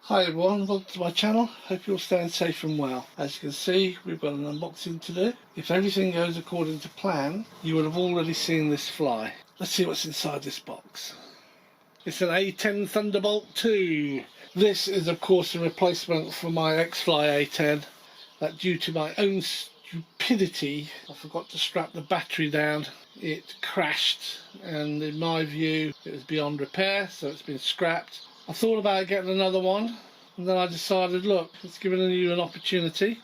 Hi everyone, welcome to my channel. Hope you're all staying safe and well. As you can see, we've got an unboxing to do. If everything goes according to plan, you would have already seen this fly. Let's see what's inside this box. It's an A-10 Thunderbolt 2. This is of course a replacement for my E-Flite A-10 that, due to my own stupidity, I forgot to strap the battery down. It crashed, and in my view it was beyond repair, so it's been scrapped. I thought about getting another one, and then I decided, look, it's giving you an opportunity.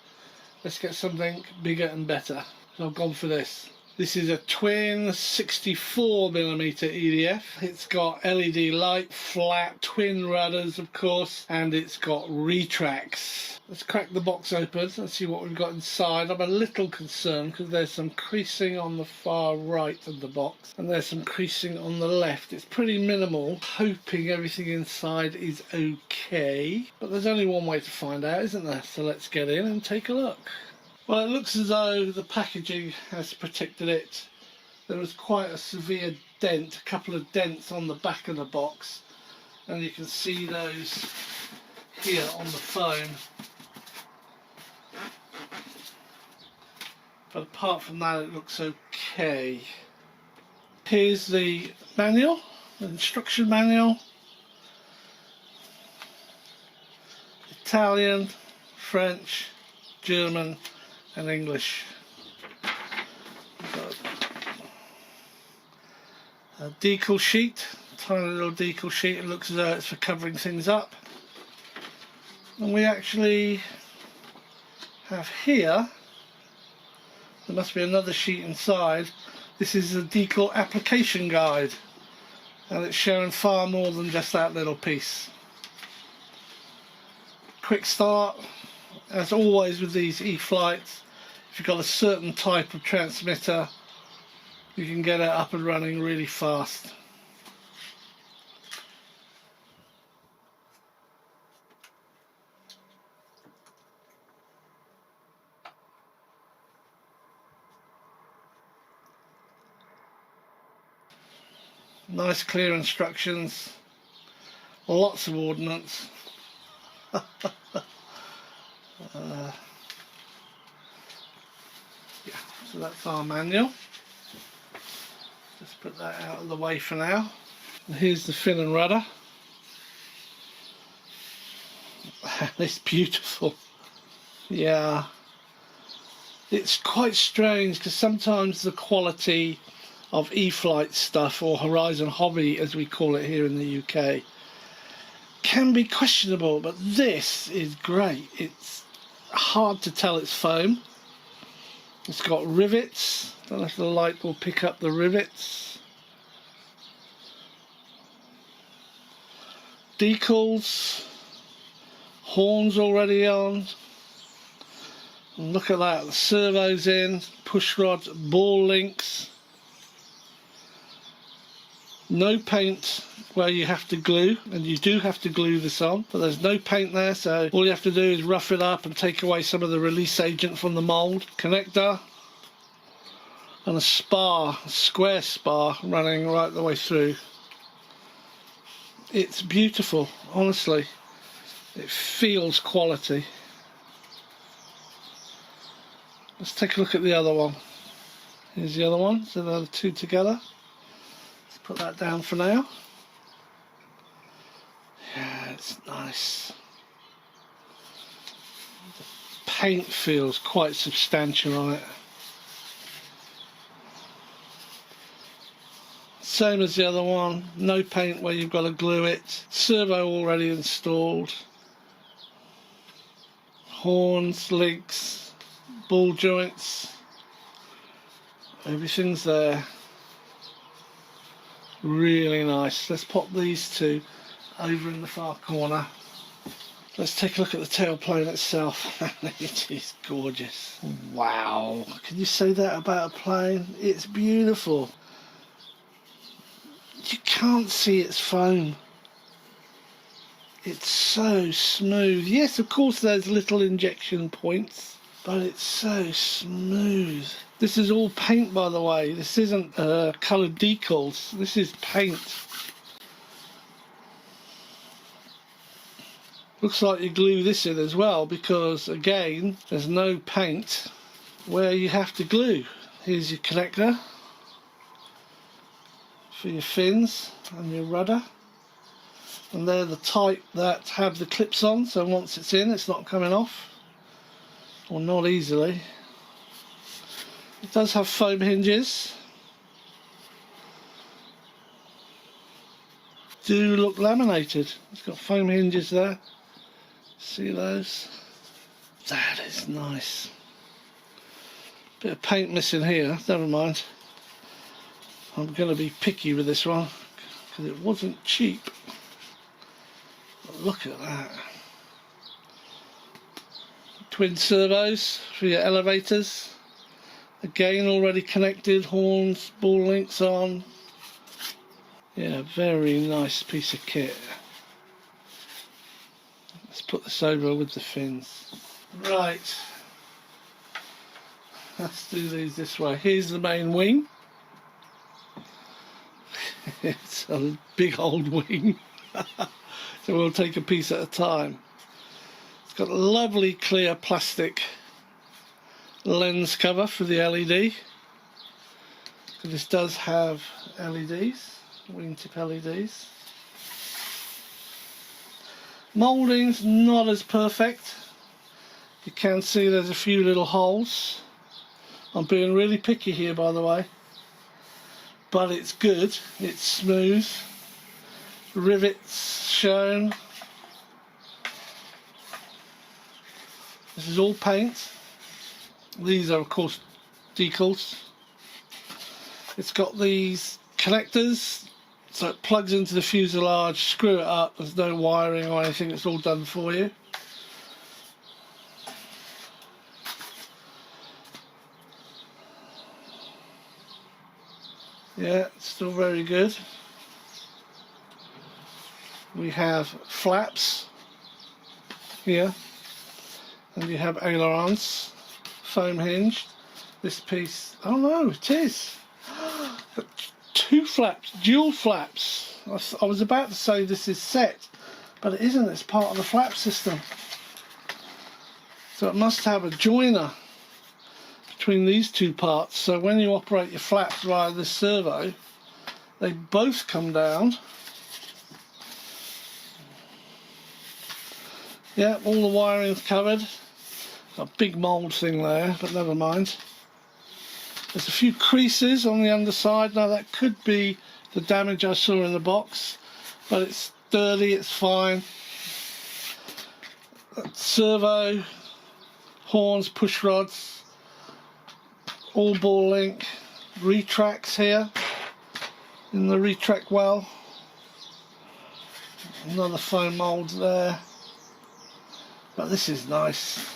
Let's get something bigger and better. So I've gone for this. This is a twin 64mm EDF. It's got LED light, flat, twin rudders of course, and it's got retracts. Let's crack the box open and see what we've got inside. I'm a little concerned because there's some creasing on the far right of the box and there's some creasing on the left. It's pretty minimal. Hoping everything inside is okay, but there's only one way to find out, isn't there? So let's get in and take a look. Well, it looks as though the packaging has protected it. There was quite a severe dent, a couple of dents on the back of the box, and you can see those here on the phone. But apart from that, it looks okay. Here's the manual, the instruction manual. Italian, French, German and English. A decal sheet, tiny little decal sheet. It looks as though it's for covering things up. And we actually have here, there must be another sheet inside. This is a decal application guide, and it's showing far more than just that little piece. Quick start, as always with these E-Flites. If you've got a certain type of transmitter, you can get it up and running really fast. Nice clear instructions, lots of ordnance. Yeah, so that's our manual. Just put that out of the way for now. And here's the fin and rudder. It's beautiful. Yeah, it's quite strange because sometimes the quality of E-Flite stuff, or Horizon Hobby as we call it here in the UK, can be questionable, but this is great. It's hard to tell it's foam. It's got rivets. Don't know if the light will pick up the rivets. Decals. Horns already on. And look at that, the servos in, push rods, ball links. No paint where you have to glue, and you do have to glue this on, but there's no paint there, so all you have to do is rough it up and take away some of the release agent from the mould. Connector and a spar, a square spar running right the way through. It's beautiful, honestly. It feels quality. Let's take a look at the other one. Here's the other one, so they're the two together. Let's put that down for now. Yeah, it's nice. The paint feels quite substantial on it. Same as the other one, no paint where you've got to glue it. Servo already installed. Horns, links, ball joints. Everything's there. Really nice. Let's pop these two over in the far corner. Let's take a look at the tailplane itself. It is gorgeous. Wow. Can you say that about a plane? It's beautiful. You can't see its foam. It's so smooth. Yes, of course there's little injection points, but it's so smooth. This is all paint, by the way. This isn't coloured decals. This is paint. Looks like you glue this in as well, because again there's no paint where you have to glue. Here's your connector for your fins and your rudder, and they're the type that have the clips on, so once it's in it's not coming off, or not easily. It does have foam hinges. Do look laminated. It's got foam hinges there. See those? That is nice. Bit of paint missing here, never mind. I'm going to be picky with this one because it wasn't cheap. But look at that. Twin servos for your elevators. Again, already connected, horns, ball links on. Yeah, very nice piece of kit. Let's put this over with the fins. Right. Let's do these this way. Here's the main wing. It's a big old wing. So we'll take a piece at a time. It's got a lovely clear plastic lens cover for the LED. This does have LEDs, wingtip LEDs. Moulding's not as perfect. You can see there's a few little holes. I'm being really picky here, by the way, but it's good, it's smooth, rivets shown. This is all paint. These are of course decals. It's got these connectors, so it plugs into the fuselage, screw it up, there's no wiring or anything, it's all done for you. Yeah, it's still very good. We have flaps here, and you have ailerons, foam hinged. This piece, oh no, it is. Two flaps, dual flaps. I was about to say this is set, but it isn't, it's part of the flap system. So it must have a joiner between these two parts, so when you operate your flaps via this servo, they both come down. Yeah, all the wiring's covered. Got a big mould thing there, but never mind. There's a few creases on the underside. Now that could be the damage I saw in the box, but it's sturdy, it's fine. Servo, horns, push rods, all ball link, retracts here in the retract well. Another foam mould there. But this is nice.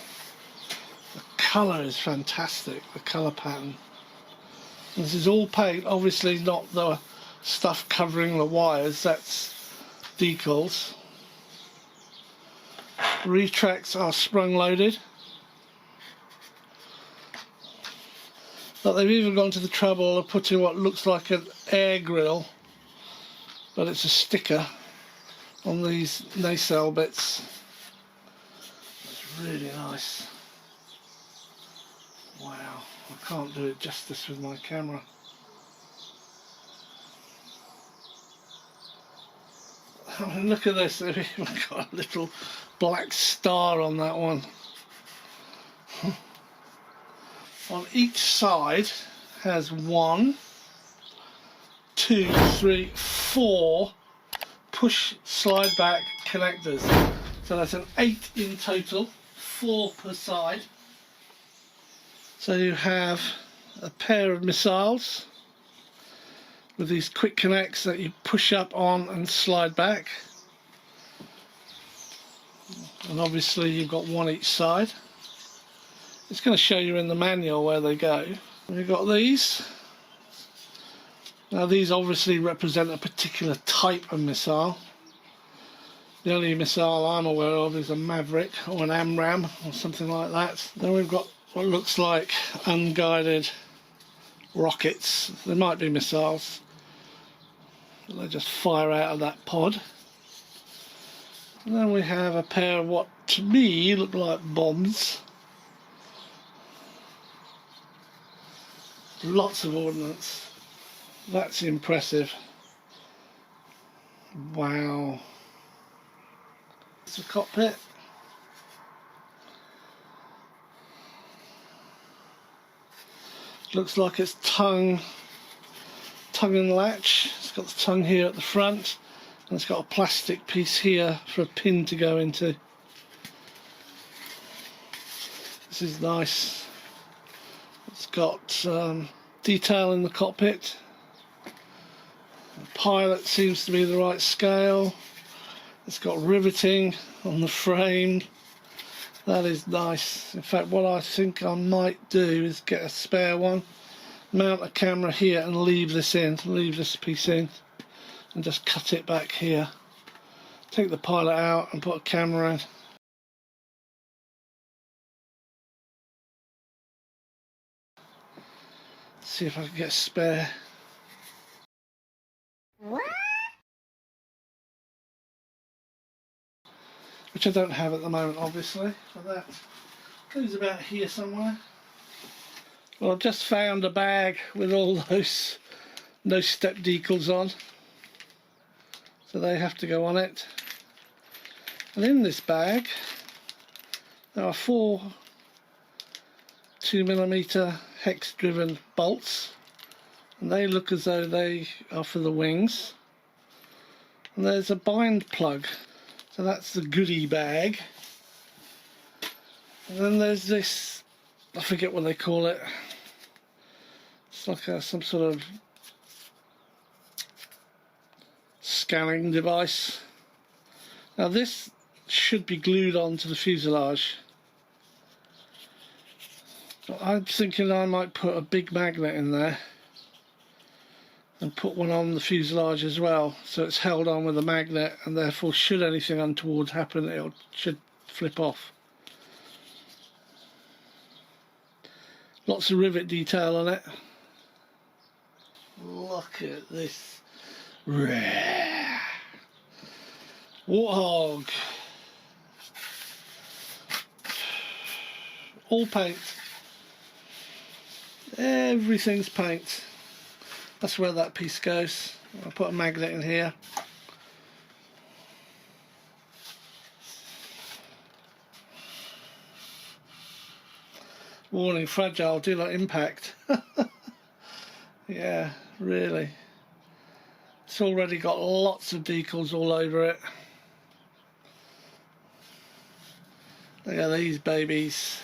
The colour is fantastic, the colour pattern. This is all paint, obviously not the stuff covering the wires, that's decals. Retracts are sprung loaded. But they've even gone to the trouble of putting what looks like an air grill, but it's a sticker on these nacelle bits. It's really nice. Wow, I can't do it justice with my camera. I mean, look at this, they've even got a little black star on that one. On each side has 1, 2, 3, 4 push slide back connectors. So that's an 8 in total, 4 per side. So you have a pair of missiles with these quick connects that you push up on and slide back. And obviously you've got one each side. It's going to show you in the manual where they go. We've got these. Now these obviously represent a particular type of missile. The only missile I'm aware of is a Maverick or an AMRAAM or something like that. Then we've got what looks like unguided rockets. They might be missiles. They just fire out of that pod. And then we have a pair of what to me look like bombs. Lots of ordnance. That's impressive. Wow. It's a cockpit. Looks like it's tongue and latch. It's got the tongue here at the front, and it's got a plastic piece here for a pin to go into. This is nice. It's got detail in the cockpit. The pilot seems to be the right scale. It's got riveting on the frame. That is nice. In fact, what I think I might do is get a spare one, mount a camera here and leave this piece in, and just cut it back here. Take the pilot out and put a camera in. See if I can get a spare. Which I don't have at the moment, obviously, but that goes about here somewhere. Well, I've just found a bag with all those no step decals on, so they have to go on it. And in this bag there are 4 2mm hex driven bolts, and they look as though they are for the wings. And there's a bind plug, so that's the goodie bag. And then there's this, I forget what they call it. It's like some sort of scanning device. Now this should be glued onto the fuselage. But I'm thinking I might put a big magnet in there and put one on the fuselage as well, so it's held on with a magnet, and therefore should anything untoward happen it should flip off. Lots of rivet detail on it. Look at this. Warthog. All paint. Everything's paint. That's where that piece goes. I'll put a magnet in here. Warning, fragile, do not impact. Yeah, really. It's already got lots of decals all over it. Look at these babies.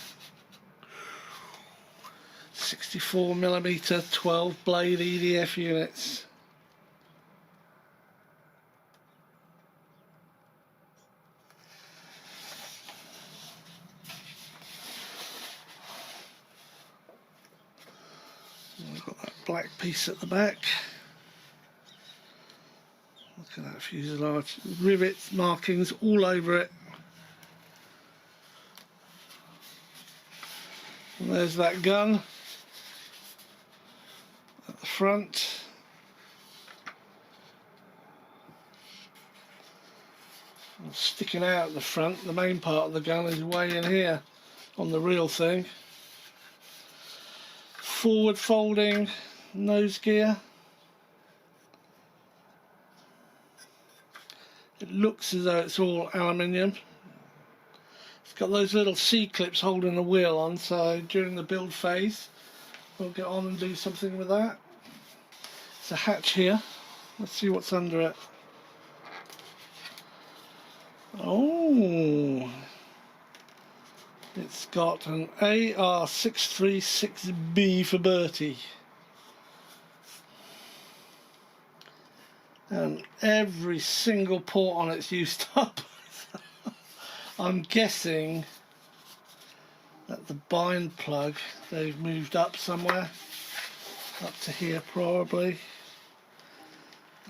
64mm 12 blade EDF units. We've got that black piece at the back. Look at that fuselage. Rivets, markings all over it. And there's that gun at the front. And sticking out at the front, the main part of the gun is way in here on the real thing. Forward folding nose gear. It looks as though it's all aluminium. It's got those little C-clips holding the wheel on, so during the build phase we'll get on and do something with that. It's a hatch here. Let's see what's under it. Oh, it's got an AR636B for Bertie. And every single port on it's used up. I'm guessing that the bind plug they've moved up somewhere, up to here probably.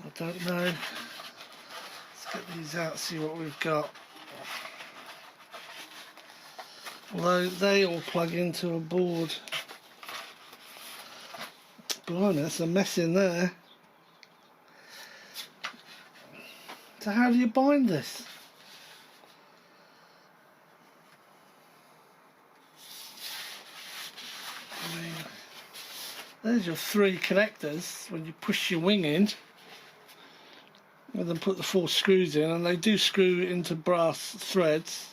I don't know. Let's get these out, see what we've got. Although they all plug into a board. Blimey, there's a mess in there. So how do you bind this? There's your 3 connectors when you push your wing in, and then put the 4 screws in, and they do screw into brass threads.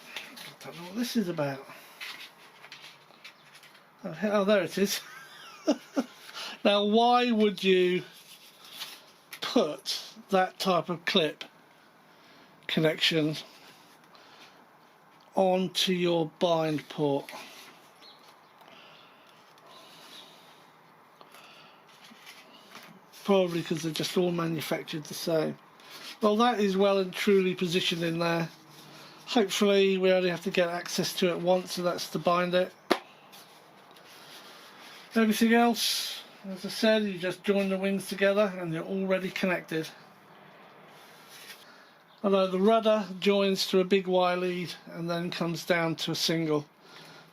I don't know what this is about. Oh, there it is. Now, why would you put that type of clip connection onto your bind port? Probably because they're just all manufactured the same. Well, that is well and truly positioned in there. Hopefully we only have to get access to it once, and that's to bind it. Everything else, as I said, you just join the wings together and you're already connected. Although the rudder joins to a big Y lead and then comes down to a single.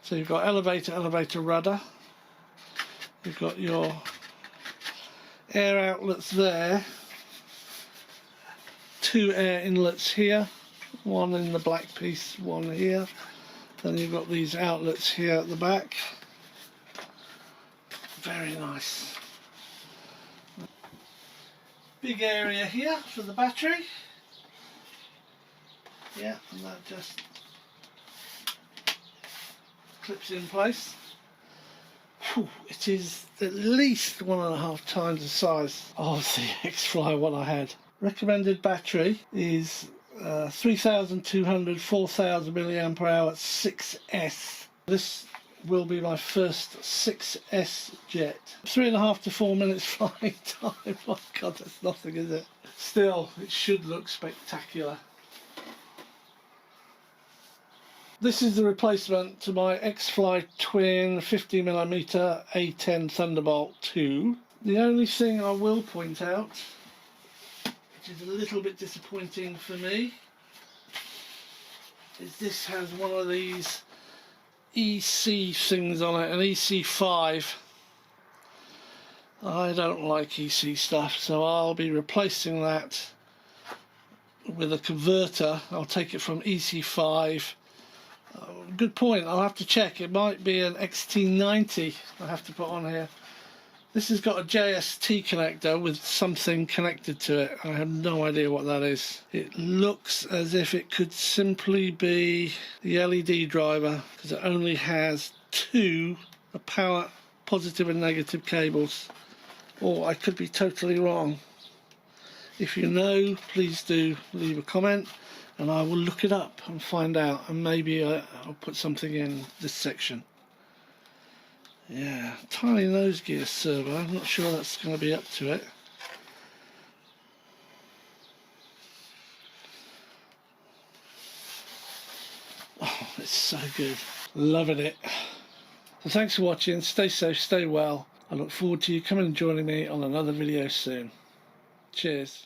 So you've got elevator, elevator, rudder. You've got your air outlets there. 2 air inlets here. 1 in the black piece, 1 here. Then you've got these outlets here at the back. Very nice. Big area here for the battery. Yeah, and that just clips in place. Whew, it is at least 1.5 times the size of the X-Fly one I had. Recommended battery is 3200 4000 milliamp per hour 6S. This will be my first 6S jet. 3.5 to 4 minutes flying time. Oh god, that's nothing, is it? Still, it should look spectacular. This is the replacement to my X-Fly twin 50mm A-10 Thunderbolt 2. The only thing I will point out, which is a little bit disappointing for me, is this has one of these EC things on it, an EC5. I don't like EC stuff, so I'll be replacing that with a converter. I'll take it from EC5. Good point, I'll have to check. It might be an XT90 I have to put on here. This has got a JST connector with something connected to it. I have no idea what that is. It looks as if it could simply be the LED driver, because it only has 2 power positive and negative cables. Or I could be totally wrong. If you know, please do leave a comment and I will look it up and find out, and maybe I'll put something in this section. Yeah, tiny nose gear servo, I'm not sure that's going to be up to it. Oh, it's so good. Loving it. So thanks for watching, stay safe, stay well. I look forward to you coming and joining me on another video soon. Cheers.